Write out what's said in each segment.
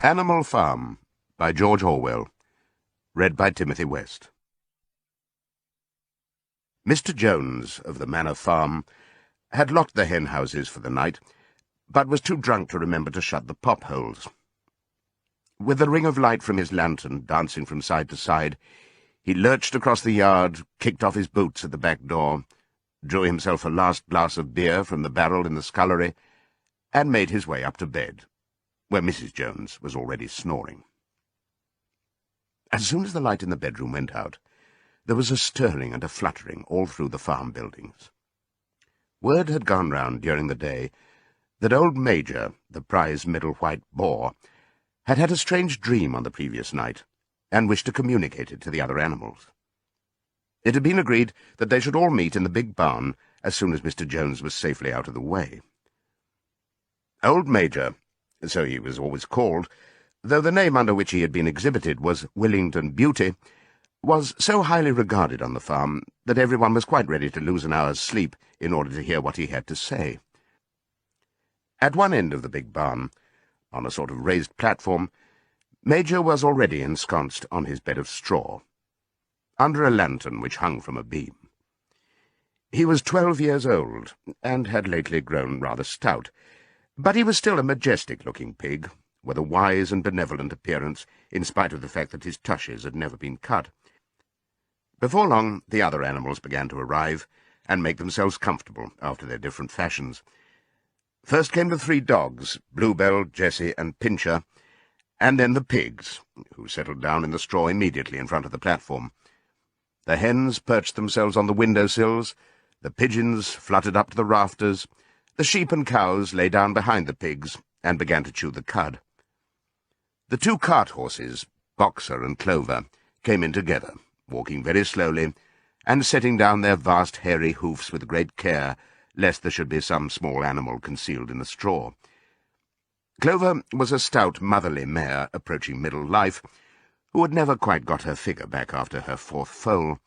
Animal Farm by George Orwell. Read by Timothy West. Mr. Jones of the Manor Farm had locked the hen houses for the night, but was too drunk to remember to shut the pop holes. With the ring of light from his lantern dancing from side to side, he lurched across the yard, kicked off his boots at the back door, drew himself a last glass of beer from the barrel in the scullery, and made his way up to bed, where Mrs. Jones was already snoring. As soon as the light in the bedroom went out, there was a stirring and a fluttering all through the farm buildings. Word had gone round during the day that old Major, the prize middle white boar, had had a strange dream on the previous night, and wished to communicate it to the other animals. It had been agreed that they should all meet in the big barn as soon as Mr. Jones was safely out of the way. Old Major, so he was always called, though the name under which he had been exhibited was Willington Beauty, was so highly regarded on the farm that everyone was quite ready to lose an hour's sleep in order to hear what he had to say. At one end of the big barn, on a sort of raised platform, Major was already ensconced on his bed of straw, under a lantern which hung from a beam. He was 12 years old, and had lately grown rather stout, but he was still a majestic-looking pig, with a wise and benevolent appearance, in spite of the fact that his tushes had never been cut. Before long, the other animals began to arrive, and make themselves comfortable after their different fashions. First came the 3 dogs, Bluebell, Jessie, and Pincher, and then the pigs, who settled down in the straw immediately in front of the platform. The hens perched themselves on the window-sills, the pigeons fluttered up to the rafters, the sheep and cows lay down behind the pigs and began to chew the cud. The 2 cart horses, Boxer and Clover, came in together, walking very slowly, and setting down their vast hairy hoofs with great care, lest there should be some small animal concealed in the straw. Clover was a stout, motherly mare approaching middle life, who had never quite got her figure back after her 4th foal.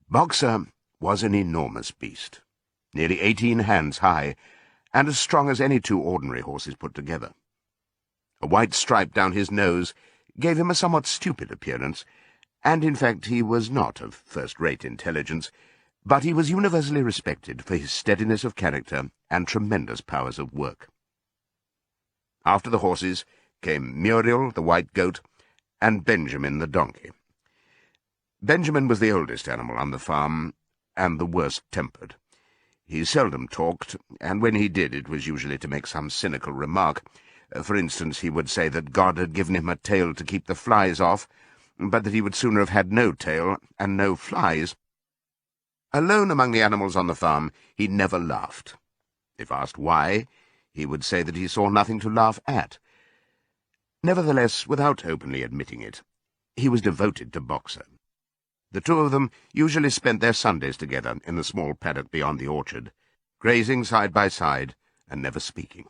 Boxer was an enormous beast, nearly 18 hands high, and as strong as any 2 ordinary horses put together. A white stripe down his nose gave him a somewhat stupid appearance, and in fact he was not of first-rate intelligence, but he was universally respected for his steadiness of character and tremendous powers of work. After the horses came Muriel, the white goat, and Benjamin, the donkey. Benjamin was the oldest animal on the farm, and the worst-tempered. He seldom talked, and when he did it was usually to make some cynical remark. For instance, he would say that God had given him a tail to keep the flies off, but that he would sooner have had no tail and no flies. Alone among the animals on the farm, he never laughed. If asked why, he would say that he saw nothing to laugh at. Nevertheless, without openly admitting it, he was devoted to Boxer. The 2 of them usually spent their Sundays together in the small paddock beyond the orchard, grazing side by side and never speaking.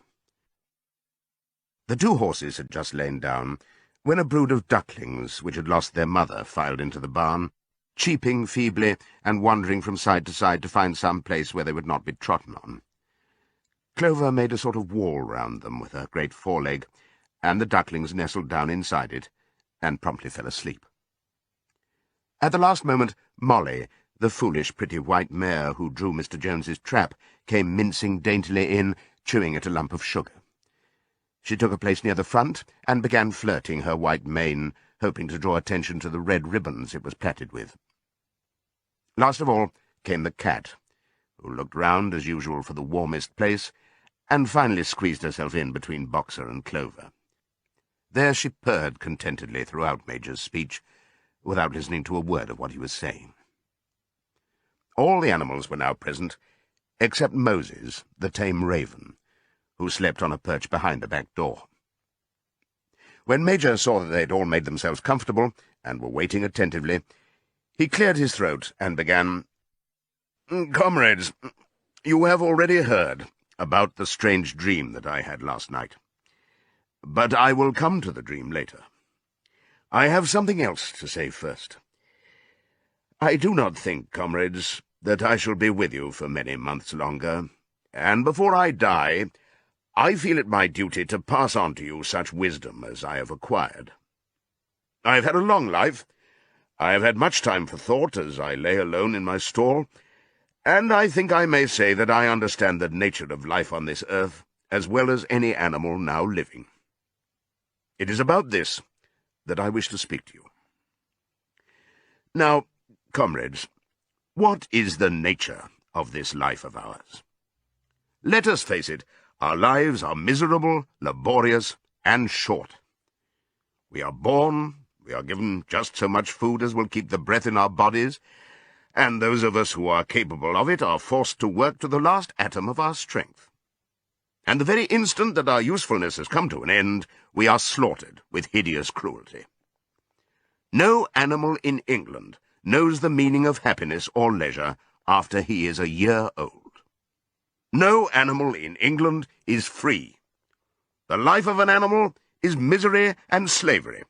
The 2 horses had just lain down when a brood of ducklings, which had lost their mother, filed into the barn, cheeping feebly and wandering from side to side to find some place where they would not be trodden on. Clover made a sort of wall round them with her great foreleg, and the ducklings nestled down inside it and promptly fell asleep. At the last moment, Molly, the foolish, pretty white mare who drew Mr. Jones's trap, came mincing daintily in, chewing at a lump of sugar. She took a place near the front and began flirting her white mane, hoping to draw attention to the red ribbons it was plaited with. Last of all came the cat, who looked round as usual for the warmest place, and finally squeezed herself in between Boxer and Clover. There she purred contentedly throughout Major's speech, without listening to a word of what he was saying. All the animals were now present, except Moses, the tame raven, who slept on a perch behind the back door. When Major saw that they had all made themselves comfortable, and were waiting attentively, he cleared his throat and began, "Comrades, you have already heard about the strange dream that I had last night. But I will come to the dream later. I have something else to say first. I do not think, comrades, that I shall be with you for many months longer, and before I die, I feel it my duty to pass on to you such wisdom as I have acquired. I have had a long life. I have had much time for thought as I lay alone in my stall, and I think I may say that I understand the nature of life on this earth as well as any animal now living. It is about this that I wish to speak to you. Now, comrades, what is the nature of this life of ours? Let us face it, our lives are miserable, laborious, and short. We are born, we are given just so much food as will keep the breath in our bodies, and those of us who are capable of it are forced to work to the last atom of our strength. And the very instant that our usefulness has come to an end, we are slaughtered with hideous cruelty. No animal in England knows the meaning of happiness or leisure after he is a year old. No animal in England is free. The life of an animal is misery and slavery.